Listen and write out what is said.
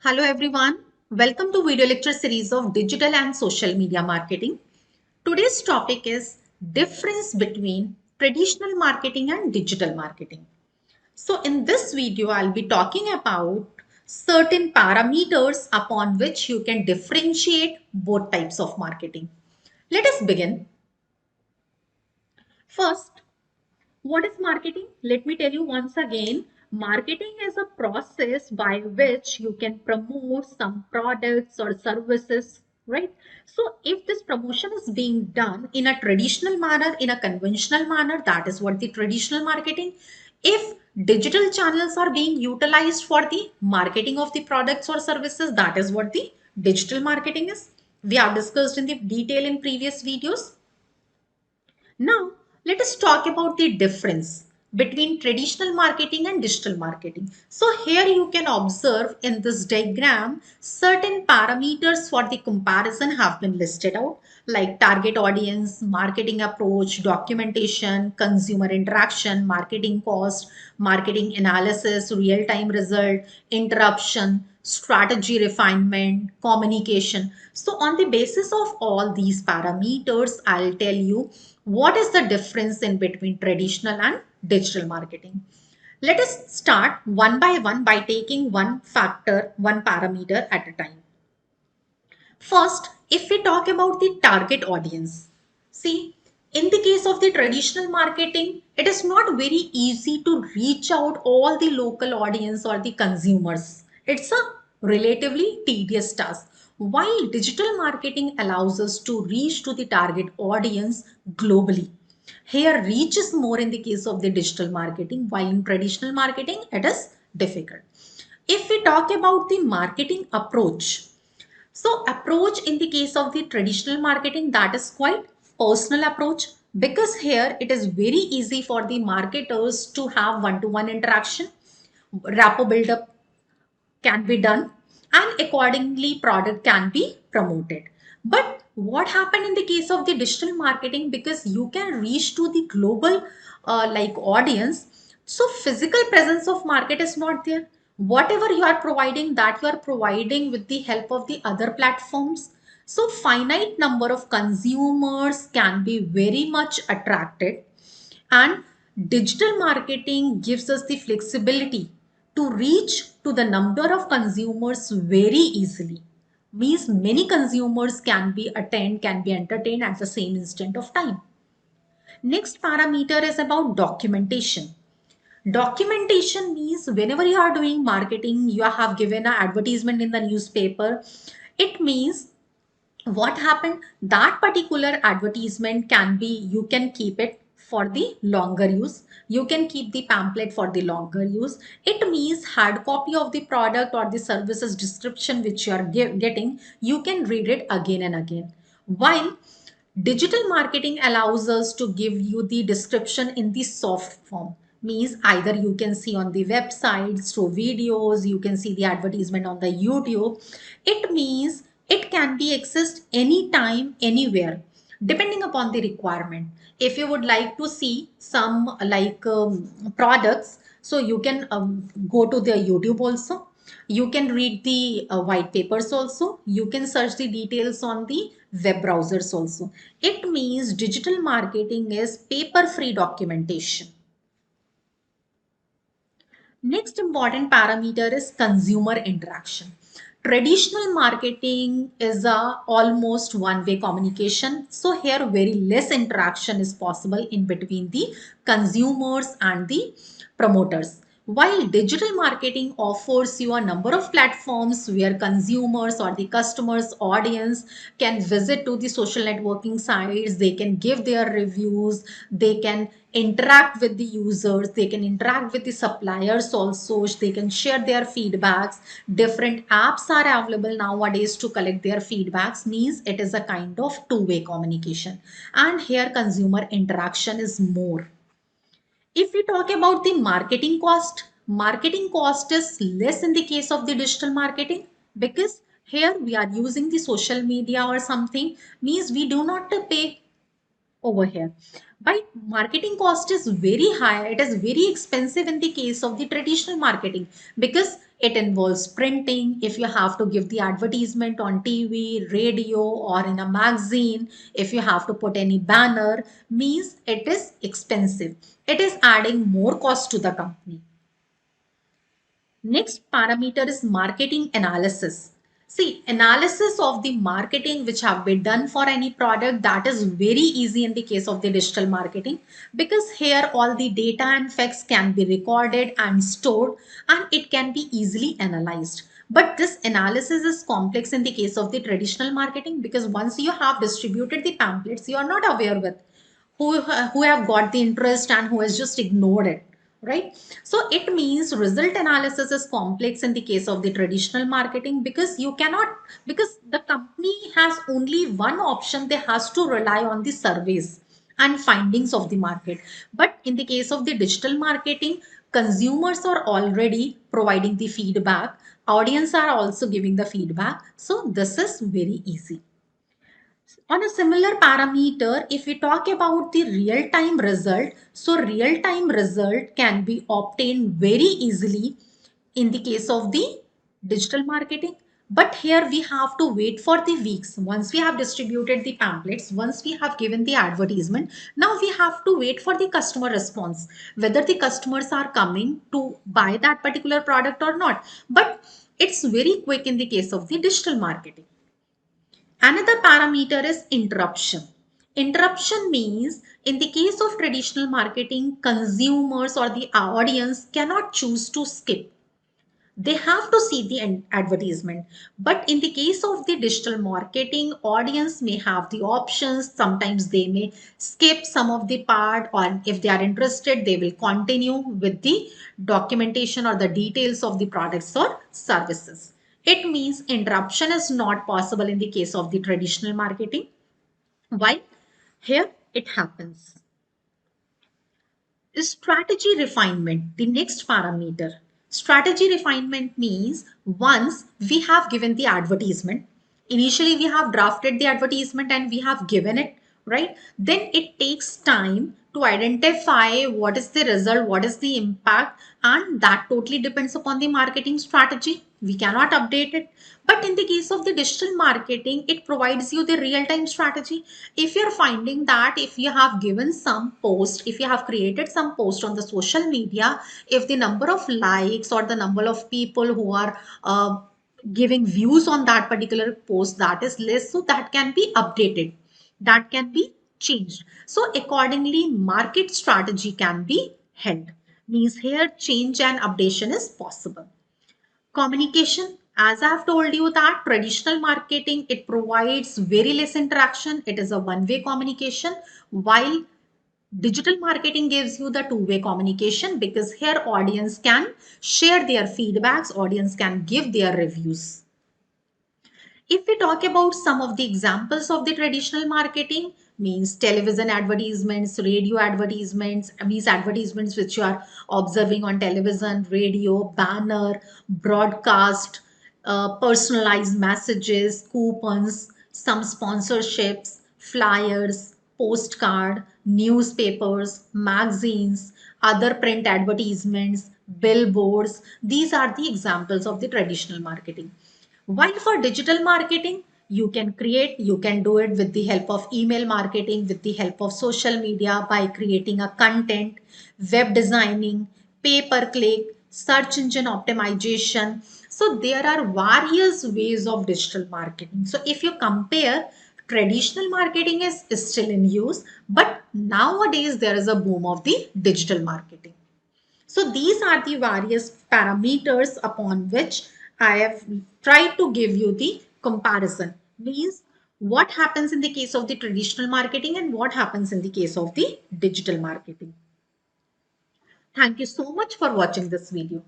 Hello everyone. Welcome to video lecture series of digital and social media marketing. Today's topic is difference between traditional marketing and digital marketing. So in this video, I'll be talking about certain parameters upon which you can differentiate both types of marketing. Let us begin. First, what is marketing? Let me tell you once again. Marketing is a process by which you can promote some products or services, right? So if this promotion is being done in a traditional manner, in a conventional manner, that is what the traditional marketing. If digital channels are being utilized for the marketing of the products or services, that is what the digital marketing is. We have discussed in the detail in previous videos. Now, let us talk about the difference between traditional marketing and digital marketing. So here you can observe in this diagram, certain parameters for the comparison have been listed out, like target audience, marketing approach, documentation, consumer interaction, marketing cost, marketing analysis, real-time result, interruption, strategy refinement, communication. So on the basis of all these parameters, I'll tell you what is the difference in between traditional and digital marketing. Let us start one by one by taking one factor, one parameter at a time. First, if we talk about the target audience, see, in the case of the traditional marketing, it is not very easy to reach out all the local audience or the consumers. It's a relatively tedious task. While digital marketing allows us to reach to the target audience globally. Here, reach is more in the case of the digital marketing, while in traditional marketing, it is difficult. If we talk about the marketing approach, so approach in the case of the traditional marketing, that is quite personal approach, because here it is very easy for the marketers to have one-to-one interaction, rapport build-up can be done, and accordingly product can be promoted. But what happened in the case of the digital marketing, because you can reach to the global like audience, so physical presence of market is not there. Whatever you are providing, that you are providing with the help of the other platforms. So finite number of consumers can be very much attracted, and digital marketing gives us the flexibility to reach to the number of consumers very easily. Means many consumers can be entertained at the same instant of time. Next parameter is about documentation. Documentation means whenever you are doing marketing, you have given an advertisement in the newspaper. It means what happened, that particular advertisement can be, you can keep it for the longer use, you can keep the pamphlet for the longer use. It means hard copy of the product or the services description which you are getting, you can read it again and again. While digital marketing allows us to give you the description in the soft form, means either you can see on the websites through videos, you can see the advertisement on the YouTube. It means it can be accessed anytime, anywhere, depending upon the requirement. If you would like to see some products, so you can go to the YouTube also. You can read the white papers also. You can search the details on the web browsers also. It means digital marketing is paper-free documentation. Next important parameter is consumer interaction. Traditional marketing is a almost one-way communication. So here very less interaction is possible in between the consumers and the promoters. While digital marketing offers you a number of platforms where consumers or the customers audience can visit to the social networking sites, they can give their reviews, they can interact with the users, they can interact with the suppliers also, they can share their feedbacks. Different apps are available nowadays to collect their feedbacks, means it is a kind of two-way communication. And here consumer interaction is more. If we talk about the marketing cost is less in the case of the digital marketing, because here we are using the social media or something, means we do not pay over here. But marketing cost is very high. It is very expensive in the case of the traditional marketing because it involves printing. If you have to give the advertisement on TV, radio, or in a magazine, if you have to put any banner, means it is expensive. It is adding more cost to the company. Next parameter is marketing analysis. See, analysis of the marketing which have been done for any product, that is very easy in the case of the digital marketing because here all the data and facts can be recorded and stored and it can be easily analyzed. But this analysis is complex in the case of the traditional marketing because once you have distributed the pamphlets, you are not aware with who have got the interest and who has just ignored it, right? So it means result analysis is complex in the case of the traditional marketing because you cannot, because the company has only one option, they has to rely on the surveys and findings of the market. But in the case of the digital marketing, consumers are already providing the feedback, audience are also giving the feedback, so this is very easy. On a similar parameter, if we talk about the real-time result, so real-time result can be obtained very easily in the case of the digital marketing. But here we have to wait for the weeks. Once we have distributed the pamphlets, once we have given the advertisement, now we have to wait for the customer response, whether the customers are coming to buy that particular product or not. But it's very quick in the case of the digital marketing. Another parameter is interruption. Interruption means in the case of traditional marketing, consumers or the audience cannot choose to skip. They have to see the advertisement. But in the case of the digital marketing, audience may have the options. Sometimes they may skip some of the part, or if they are interested, they will continue with the documentation or the details of the products or services. It means interruption is not possible in the case of the traditional marketing. Why? Here it happens. Strategy refinement, the next parameter. Strategy refinement means once we have given the advertisement, initially we have drafted the advertisement and we have given it, right? Then it takes time to identify what is the result, what is the impact, and that totally depends upon the marketing strategy. We cannot update it. But in the case of the digital marketing, it provides you the real-time strategy. If you're finding that if you have given some post, if you have created some post on the social media, if the number of likes or the number of people who are giving views on that particular post, that is less, so that can be updated, that can be changed. So accordingly, market strategy can be held. Means here change and updation is possible. Communication, as I have told you that traditional marketing, it provides very less interaction. It is a one-way communication, while digital marketing gives you the two-way communication because here audience can share their feedbacks, audience can give their reviews. If we talk about some of the examples of the traditional marketing, means television advertisements, radio advertisements, means advertisements which you are observing on television, radio, banner, broadcast, personalized messages, coupons, some sponsorships, flyers, postcard, newspapers, magazines, other print advertisements, billboards. These are the examples of the traditional marketing. While for digital marketing, you can create, you can do it with the help of email marketing, with the help of social media by creating a content, web designing, pay-per-click, search engine optimization. So there are various ways of digital marketing. So if you compare, traditional marketing is still in use, but nowadays there is a boom of the digital marketing. So these are the various parameters upon which I have tried to give you the comparison. Means what happens in the case of the traditional marketing and what happens in the case of the digital marketing. Thank you so much for watching this video.